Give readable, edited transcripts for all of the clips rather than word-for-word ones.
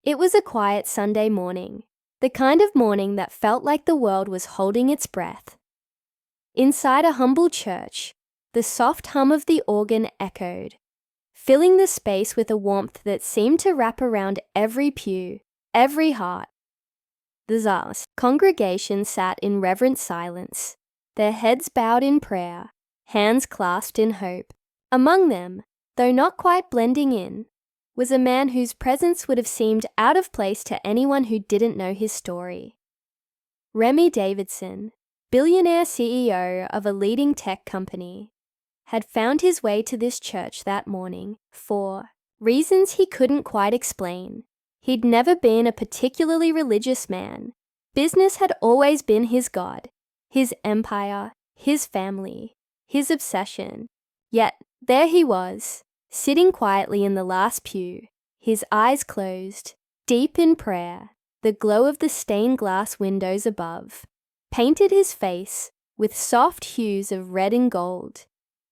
It was a quiet Sunday morning, the kind of morning that felt like the world was holding its breath. Inside a humble church, the soft hum of the organ echoed, filling the space with a warmth that seemed to wrap around every pew, every heart. The vast congregation sat in reverent silence, their heads bowed in prayer, hands clasped in hope. Among them, though not quite blending in, was a man whose presence would have seemed out of place to anyone who didn't know his story. Remy Davidson, billionaire CEO of a leading tech company, had found his way to this church that morning for reasons he couldn't quite explain. He'd never been a particularly religious man. Business had always been his god, his empire, his family, his obsession. Yet there he was, sitting quietly in the last pew, his eyes closed, deep in prayer. The glow of the stained glass windows above painted his face with soft hues of red and gold,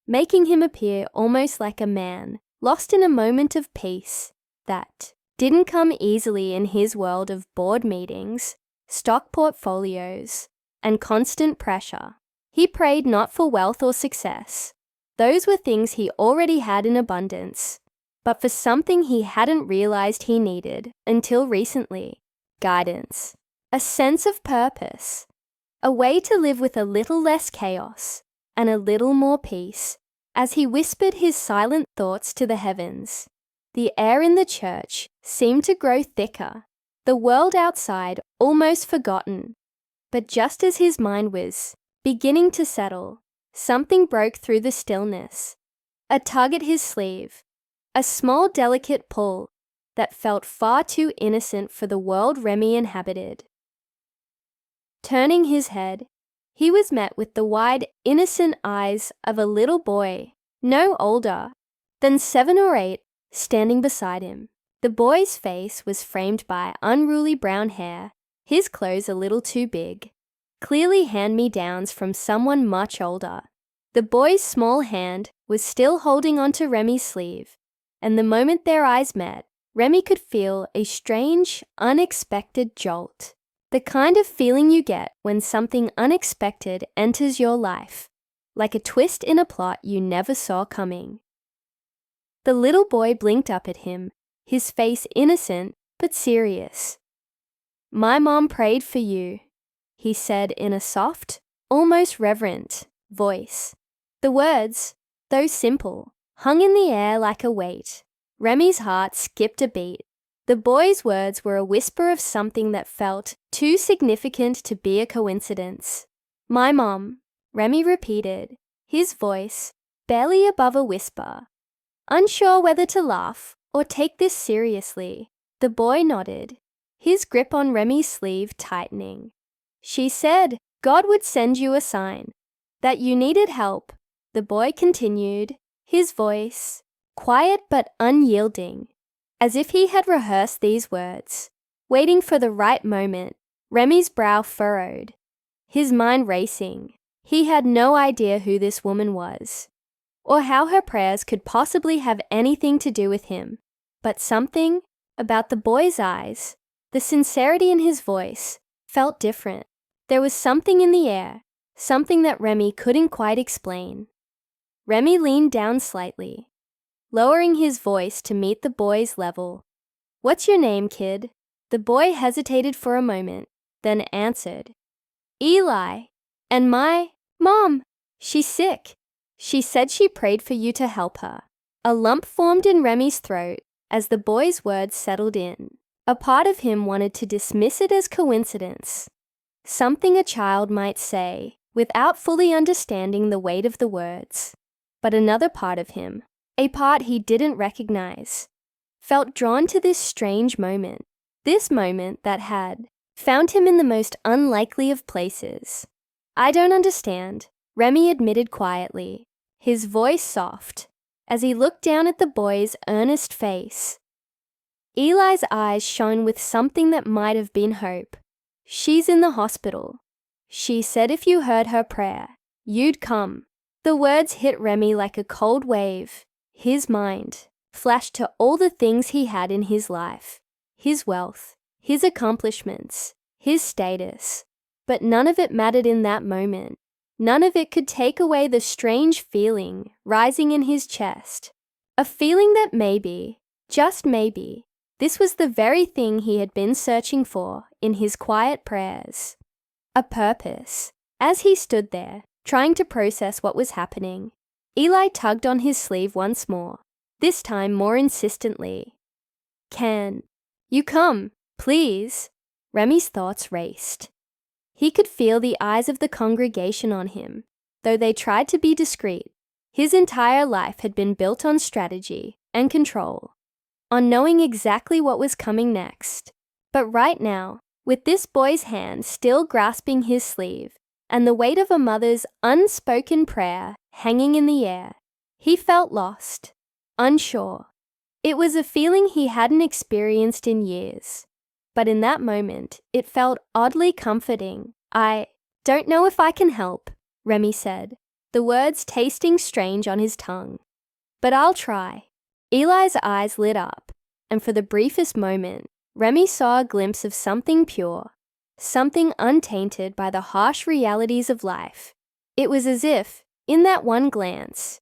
making him appear almost like a man lost in a moment of peace that didn't come easily in his world of board meetings, stock portfolios, and constant pressure. He prayed not for wealth or success. Those were things he already had in abundance, but for something he hadn't realized he needed until recently: guidance, a sense of purpose, a way to live with a little less chaos and a little more peace. As he whispered his silent thoughts to the heavens, the air in the church seemed to grow thicker, the world outside almost forgotten. But just as his mind was beginning to settle, something broke through the stillness. A tug at his sleeve, a small delicate pull that felt far too innocent for the world Remy inhabited. Turning his head, he was met with the wide, innocent eyes of a little boy, no older than 7 or 8, standing beside him. The boy's face was framed by unruly brown hair, his clothes a little too big, clearly hand-me-downs from someone much older. The boy's small hand was still holding onto Remy's sleeve, and the moment their eyes met, Remy could feel a strange, unexpected jolt. The kind of feeling you get when something unexpected enters your life, like a twist in a plot you never saw coming. The little boy blinked up at him, his face innocent but serious. "My mom prayed for you," he said in a soft, almost reverent voice. The words, though simple, hung in the air like a weight. Remy's heart skipped a beat. The boy's words were a whisper of something that felt too significant to be a coincidence. "My mom," Remy repeated, his voice barely above a whisper. Unsure whether to laugh or take this seriously, the boy nodded, his grip on Remy's sleeve tightening. "She said God would send you a sign, that you needed help," the boy continued, his voice quiet but unyielding, as if he had rehearsed these words. Waiting for the right moment, Remy's brow furrowed, his mind racing. He had no idea who this woman was, or how her prayers could possibly have anything to do with him. But something about the boy's eyes, the sincerity in his voice, felt different. There was something in the air, something that Remy couldn't quite explain. Remy leaned down slightly, lowering his voice to meet the boy's level. "What's your name, kid?" The boy hesitated for a moment, then answered, "Eli. And my mom, she's sick. She said she prayed for you to help her." A lump formed in Remy's throat as the boy's words settled in. A part of him wanted to dismiss it as coincidence, something a child might say without fully understanding the weight of the words. But another part of him, a part he didn't recognize, felt drawn to this strange moment, this moment that had found him in the most unlikely of places. "I don't understand," Remy admitted quietly, his voice soft, as he looked down at the boy's earnest face. Eli's eyes shone with something that might have been hope. "She's in the hospital. She said if you heard her prayer, you'd come." The words hit Remy like a cold wave. His mind flashed to all the things he had in his life. his wealth, his accomplishments, his status. But none of it mattered in that moment. None of it could take away the strange feeling rising in his chest. A feeling that maybe, just maybe, this was the very thing he had been searching for in his quiet prayers. A purpose. As he stood there, trying to process what was happening, Eli tugged on his sleeve once more, this time more insistently. "Can you come, please?" Remy's thoughts raced. He could feel the eyes of the congregation on him, though they tried to be discreet. His entire life had been built on strategy and control, on knowing exactly what was coming next. But right now, with this boy's hand still grasping his sleeve and the weight of a mother's unspoken prayer hanging in the air, he felt lost, unsure. It was a feeling he hadn't experienced in years, but in that moment, it felt oddly comforting. "I don't know if I can help," Remy said, the words tasting strange on his tongue. "But I'll try." Eli's eyes lit up, and for the briefest moment, Remy saw a glimpse of something pure, something untainted by the harsh realities of life. It was as if, in that one glance,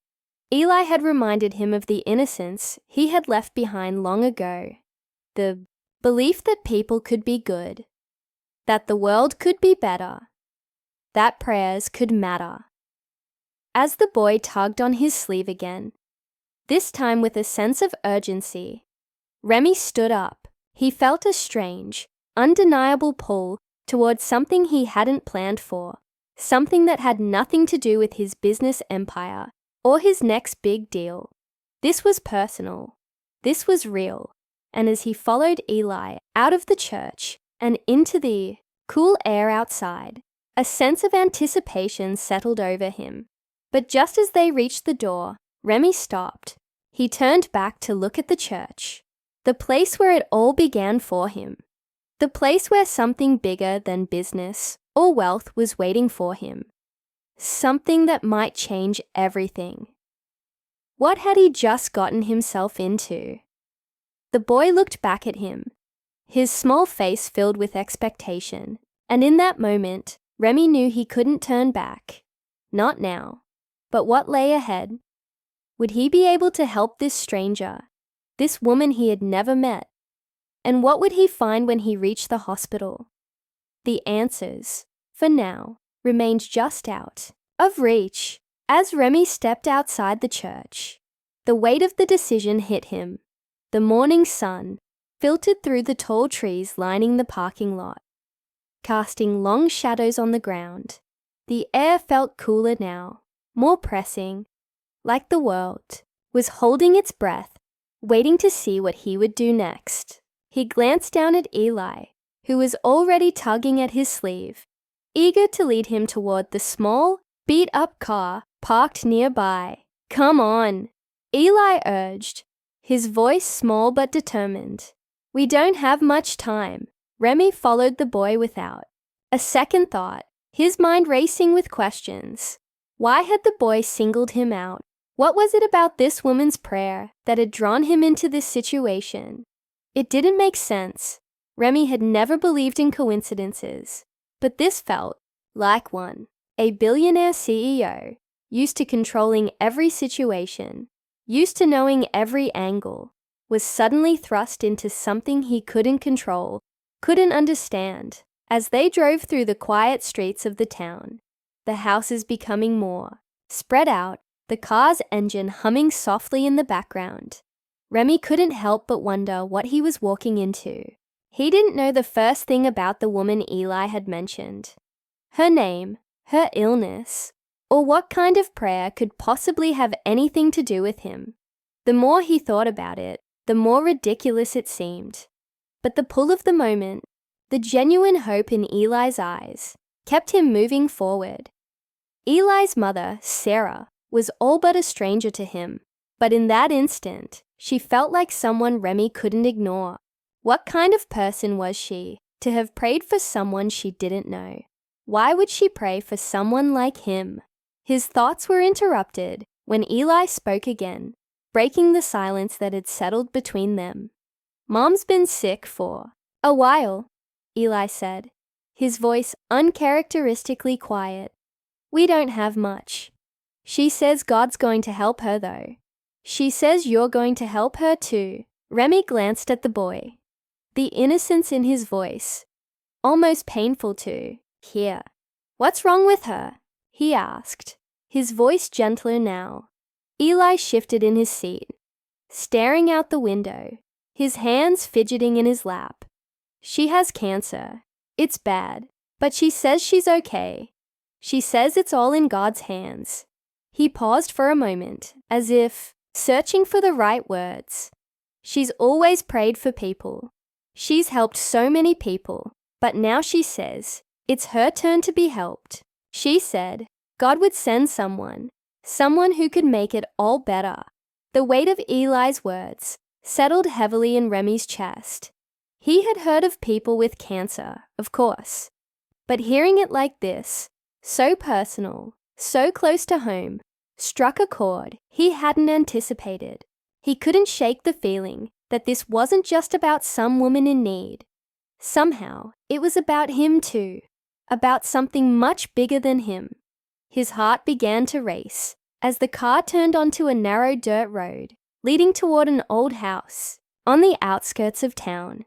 Eli had reminded him of the innocence he had left behind long ago. The belief that people could be good, that the world could be better, that prayers could matter. As the boy tugged on his sleeve again, this time with a sense of urgency, Remy stood up. He felt a strange, undeniable pull towards something he hadn't planned for, something that had nothing to do with his business empire or his next big deal. This was personal. This was real. And as he followed Eli out of the church and into the cool air outside, a sense of anticipation settled over him. But just as they reached the door, Remy stopped. He turned back to look at the church, the place where it all began for him, the place where something bigger than business or wealth was waiting for him, something that might change everything. What had he just gotten himself into? The boy looked back at him, his small face filled with expectation, and in that moment, Remy knew he couldn't turn back. Not now. But what lay ahead? Would he be able to help this stranger, this woman he had never met? And what would he find when he reached the hospital? The answers, for now, remained just out of reach. As Remy stepped outside the church, the weight of the decision hit him. The morning sun filtered through the tall trees lining the parking lot, casting long shadows on the ground. The air felt cooler now, more pressing, like the world was holding its breath, waiting to see what he would do next. He glanced down at Eli, who was already tugging at his sleeve, eager to lead him toward the small, beat-up car parked nearby. "Come on," Eli urged, his voice small but determined. "We don't have much time." Remy followed the boy without a second thought, his mind racing with questions. Why had the boy singled him out? What was it about this woman's prayer that had drawn him into this situation? It didn't make sense. Remy had never believed in coincidences, but this felt like one. A billionaire CEO, used to controlling every situation, used to knowing every angle, was suddenly thrust into something he couldn't control, couldn't understand. As they drove through the quiet streets of the town, the houses becoming more spread out, the car's engine humming softly in the background, Remy couldn't help but wonder what he was walking into. He didn't know the first thing about the woman Eli had mentioned, her name, her illness, or what kind of prayer could possibly have anything to do with him. The more he thought about it, the more ridiculous it seemed. But the pull of the moment, the genuine hope in Eli's eyes, kept him moving forward. Eli's mother, Sarah, was all but a stranger to him, but in that instant, she felt like someone Remy couldn't ignore. What kind of person was she to have prayed for someone she didn't know? Why would she pray for someone like him? His thoughts were interrupted when Eli spoke again, breaking the silence that had settled between them. Mom's been sick for a while, Eli said, his voice uncharacteristically quiet. We don't have much. She says God's going to help her though. She says you're going to help her too. Remy glanced at the boy. The innocence in his voice, almost painful to hear. What's wrong with her? He asked, his voice gentler now. Eli shifted in his seat, staring out the window, his hands fidgeting in his lap. She has cancer. It's bad, but she says she's okay. She says it's all in God's hands. He paused for a moment, as if searching for the right words. She's always prayed for people. She's helped so many people, but now she says it's her turn to be helped. She said God would send someone who could make it all better. The weight of Eli's words settled heavily in Remy's chest. He had heard of people with cancer, of course, but hearing it like this, so personal, so close to home, struck a chord he hadn't anticipated. He couldn't shake the feeling that this wasn't just about some woman in need. Somehow, it was about him too, about something much bigger than him. His heart began to race as the car turned onto a narrow dirt road leading toward an old house on the outskirts of town.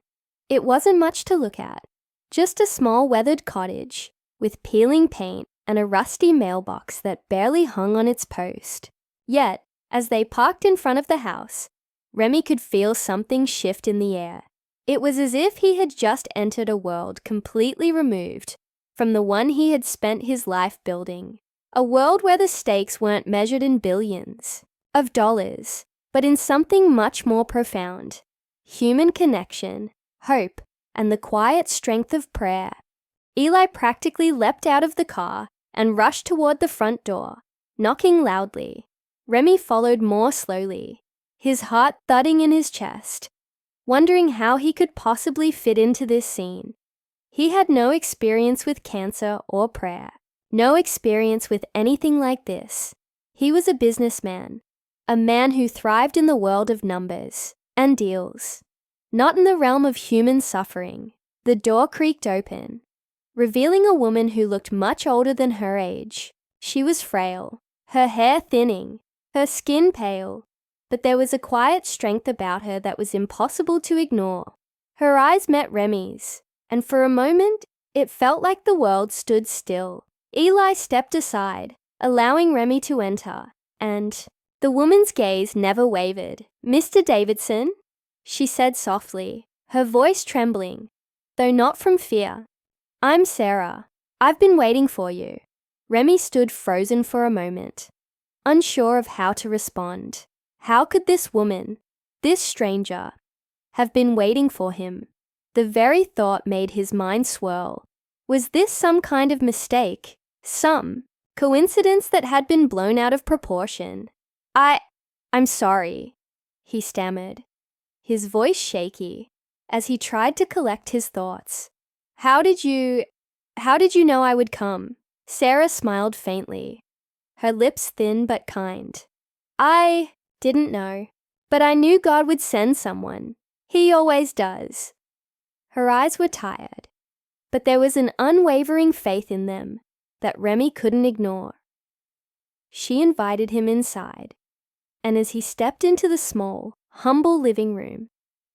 It wasn't much to look at, just a small weathered cottage with peeling paint and a rusty mailbox that barely hung on its post. Yet, as they parked in front of the house, Remy could feel something shift in the air. It was as if he had just entered a world completely removed from the one he had spent his life building. A world where the stakes weren't measured in billions of dollars, but in something much more profound: human connection, hope, and the quiet strength of prayer. Eli practically leapt out of the car and rushed toward the front door, knocking loudly. Remy followed more slowly, his heart thudding in his chest, wondering how he could possibly fit into this scene. He had no experience with cancer or prayer, no experience with anything like this. He was a businessman, a man who thrived in the world of numbers and deals, not in the realm of human suffering. The door creaked open, revealing a woman who looked much older than her age. She was frail, her hair thinning, her skin pale, but there was a quiet strength about her that was impossible to ignore. Her eyes met Remy's, and for a moment, it felt like the world stood still. Eli stepped aside, allowing Remy to enter, and the woman's gaze never wavered. "Mr. Davidson," she said softly, her voice trembling, though not from fear. "I'm Sarah. I've been waiting for you." Remy stood frozen for a moment, unsure of how to respond. How could this woman, this stranger, have been waiting for him? The very thought made his mind swirl. Was this some kind of mistake? Some coincidence that had been blown out of proportion? I'm sorry," he stammered, his voice shaky, as he tried to collect his thoughts. How did you know I would come?" Sarah smiled faintly, her lips thin but kind. "I didn't know, but I knew God would send someone. He always does." Her eyes were tired, but there was an unwavering faith in them that Remy couldn't ignore. She invited him inside, and as he stepped into the small, humble living room,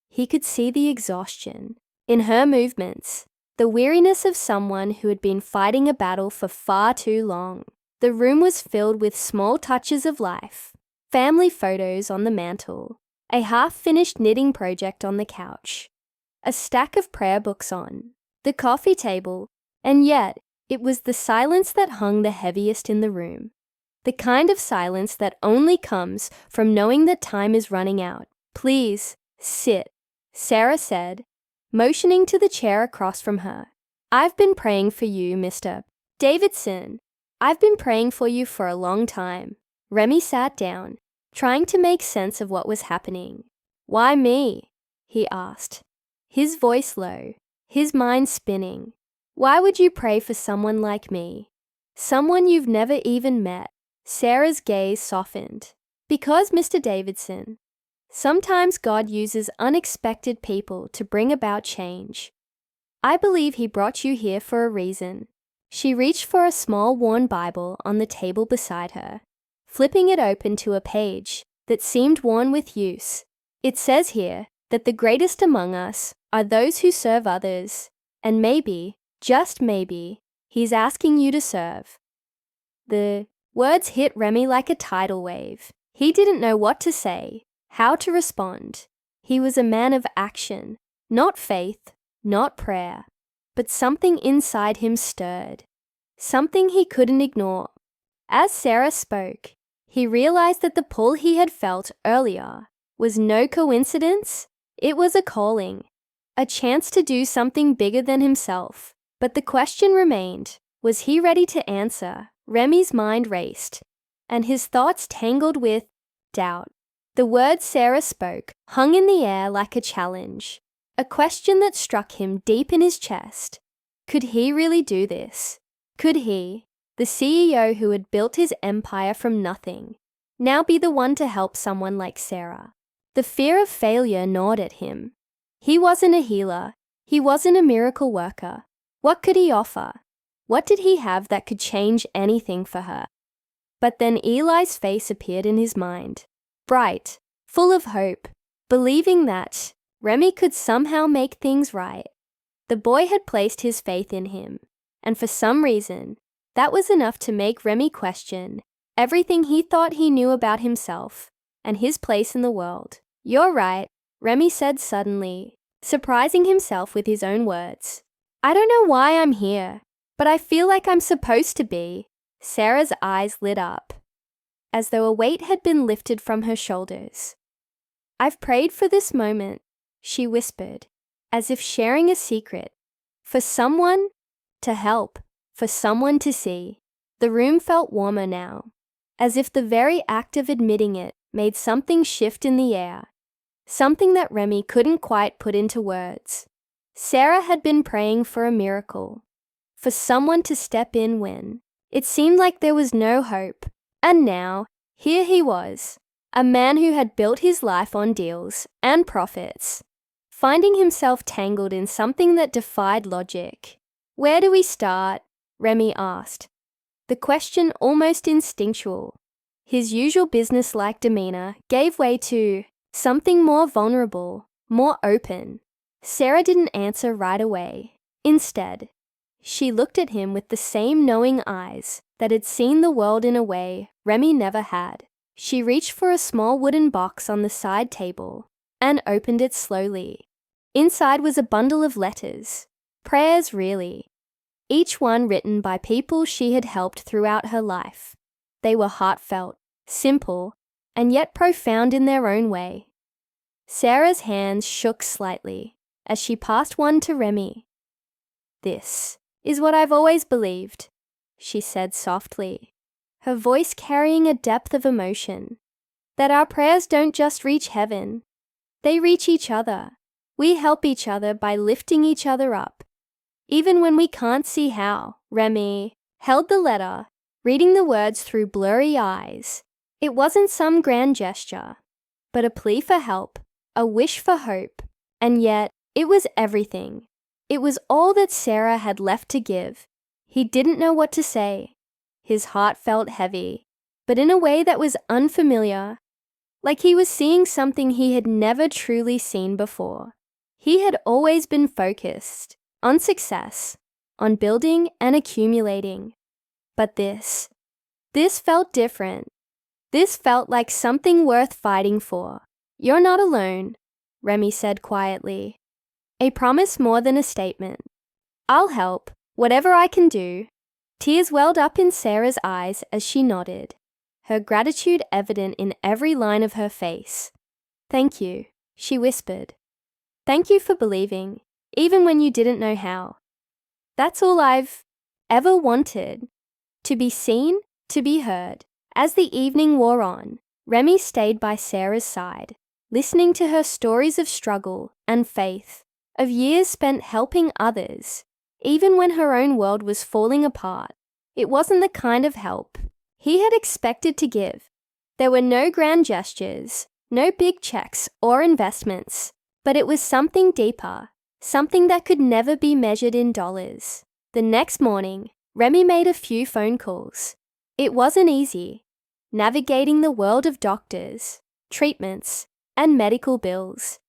he could see the exhaustion in her movements, the weariness of someone who had been fighting a battle for far too long. The room was filled with small touches of life: family photos on the mantle, a half-finished knitting project on the couch, a stack of prayer books on the coffee table, and yet it was the silence that hung the heaviest in the room, the kind of silence that only comes from knowing that time is running out. "Please, sit," Sarah said, motioning to the chair across from her. "I've been praying for you, Mr. Davidson. I've been praying for you for a long time." Remy sat down, trying to make sense of what was happening. "Why me?" he asked, his voice low, his mind spinning. "Why would you pray for someone like me? Someone you've never even met?" Sarah's gaze softened. "Because, Mr. Davidson, Sometimes God uses unexpected people to bring about change. I believe He brought you here for a reason. She reached for a small worn Bible on the table beside her, flipping it open to a page that seemed worn with use. It says here that the greatest among us are those who serve others, and maybe, just maybe, He's asking you to serve. The words hit Remy like a tidal wave. He didn't know what to say, how to respond. He was a man of action, not faith, not prayer, but something inside him stirred, something he couldn't ignore. As Sarah spoke, he realized that the pull he had felt earlier was no coincidence. It was a calling, a chance to do something bigger than himself. But the question remained, was he ready to answer? Remy's mind raced, and his thoughts tangled with doubt. The words Sarah spoke hung in the air like a challenge, a question that struck him deep in his chest. Could he really do this? Could he, the CEO who had built his empire from nothing, now be the one to help someone like Sarah? The fear of failure gnawed at him. He wasn't a healer. He wasn't a miracle worker. What could he offer? What did he have that could change anything for her? But then Eli's face appeared in his mind, bright, full of hope, believing that Remy could somehow make things right. The boy had placed his faith in him, and for some reason, that was enough to make Remy question everything he thought he knew about himself and his place in the world. "You're right," Remy said suddenly, surprising himself with his own words. "I don't know why I'm here, but I feel like I'm supposed to be." Sarah's eyes lit up, as though a weight had been lifted from her shoulders. "I've prayed for this moment," she whispered, as if sharing a secret. "For someone to help, for someone to see." The room felt warmer now, as if the very act of admitting it made something shift in the air, something that Remy couldn't quite put into words. Sarah had been praying for a miracle, for someone to step in when it seemed like there was no hope. And now, here he was, a man who had built his life on deals and profits, finding himself tangled in something that defied logic. "Where do we start?" Remy asked, the question almost instinctual. His usual business-like demeanor gave way to something more vulnerable, more open. Sarah didn't answer right away. Instead, she looked at him with the same knowing eyes that had seen the world in a way Remy never had. She reached for a small wooden box on the side table and opened it slowly. Inside was a bundle of letters, prayers really, each one written by people she had helped throughout her life. They were heartfelt, simple, and yet profound in their own way. Sarah's hands shook slightly as she passed one to Remy. "This is what I've always believed," she said softly, her voice carrying a depth of emotion. "That our prayers don't just reach heaven, they reach each other. We help each other by lifting each other up, even when we can't see how." Remy held the letter, reading the words through blurry eyes. It wasn't some grand gesture, but a plea for help, a wish for hope, and yet it was everything. It was all that Sarah had left to give. He didn't know what to say. His heart felt heavy, but in a way that was unfamiliar, like he was seeing something he had never truly seen before. He had always been focused on success, on building and accumulating. But this felt different. This felt like something worth fighting for. "You're not alone," Remy said quietly. A promise more than a statement. "I'll help, whatever I can do." Tears welled up in Sarah's eyes as she nodded, her gratitude evident in every line of her face. "Thank you," she whispered. "Thank you for believing, even when you didn't know how. That's all I've ever wanted. To be seen, to be heard." As the evening wore on, Remy stayed by Sarah's side, listening to her stories of struggle and faith, of years spent helping others, even when her own world was falling apart. It wasn't the kind of help he had expected to give. There were no grand gestures, No big checks or investments, but it was something deeper, something that could never be measured in dollars. The next morning, Remy made a few phone calls. It wasn't easy, navigating the world of doctors, treatments, and medical bills.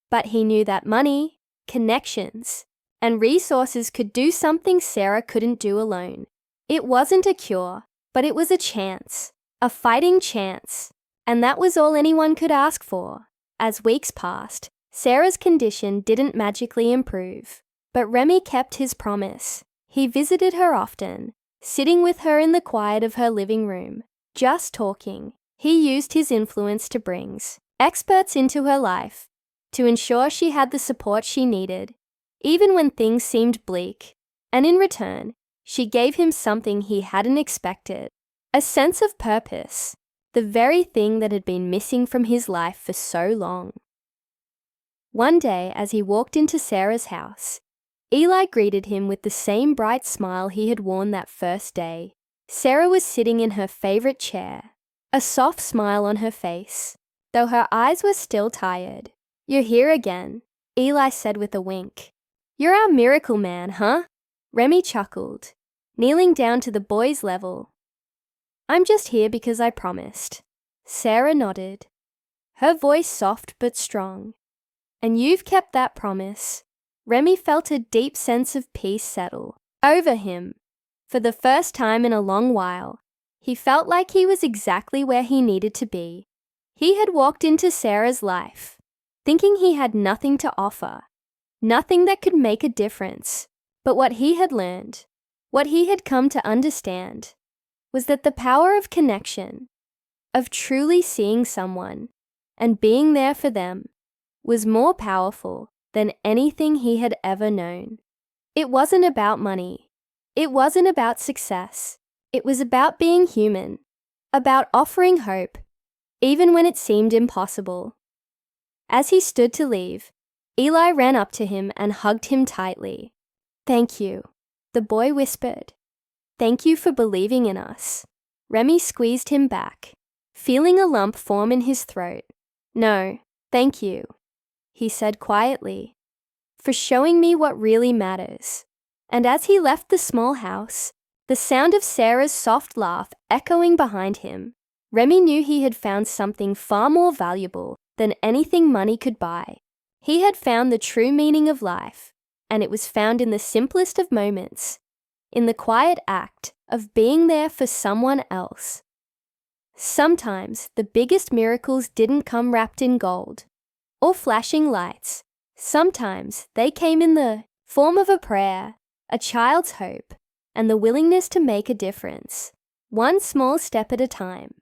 But he knew that money, connections, and resources could do something Sarah couldn't do alone. It wasn't a cure, but it was a chance, a fighting chance. And that was all anyone could ask for. As weeks passed, Sarah's condition didn't magically improve, but Remy kept his promise. He visited her often, sitting with her in the quiet of her living room, just talking. He used his influence to bring experts into her life, to ensure she had the support she needed, even when things seemed bleak. And in return, she gave him something he hadn't expected, a sense of purpose, the very thing that had been missing from his life for so long. One day, as he walked into Sarah's house, Eli greeted him with the same bright smile he had worn that first day. Sarah was sitting in her favorite chair, a soft smile on her face, though her eyes were still tired. "You're here again," Eli said with a wink. "You're our miracle man, huh?" Remy chuckled, kneeling down to the boy's level. "I'm just here because I promised." Sarah nodded, her voice soft but strong. "And you've kept that promise." Remy felt a deep sense of peace settle over him. For the first time in a long while, he felt like he was exactly where he needed to be. He had walked into Sarah's life, thinking he had nothing to offer, nothing that could make a difference. But what he had learned, what he had come to understand, was that the power of connection, of truly seeing someone and being there for them, was more powerful than anything he had ever known. It wasn't about money. It wasn't about success. It was about being human, about offering hope, even when it seemed impossible. As he stood to leave, Eli ran up to him and hugged him tightly. "Thank you," the boy whispered. "Thank you for believing in us." Remy squeezed him back, feeling a lump form in his throat. "No, thank you," he said quietly, "for showing me what really matters." And as he left the small house, the sound of Sarah's soft laugh echoing behind him, Remy knew he had found something far more valuable than anything money could buy. He had found the true meaning of life, and it was found in the simplest of moments, in the quiet act of being there for someone else. Sometimes the biggest miracles didn't come wrapped in gold or flashing lights. Sometimes they came in the form of a prayer, a child's hope, and the willingness to make a difference, one small step at a time.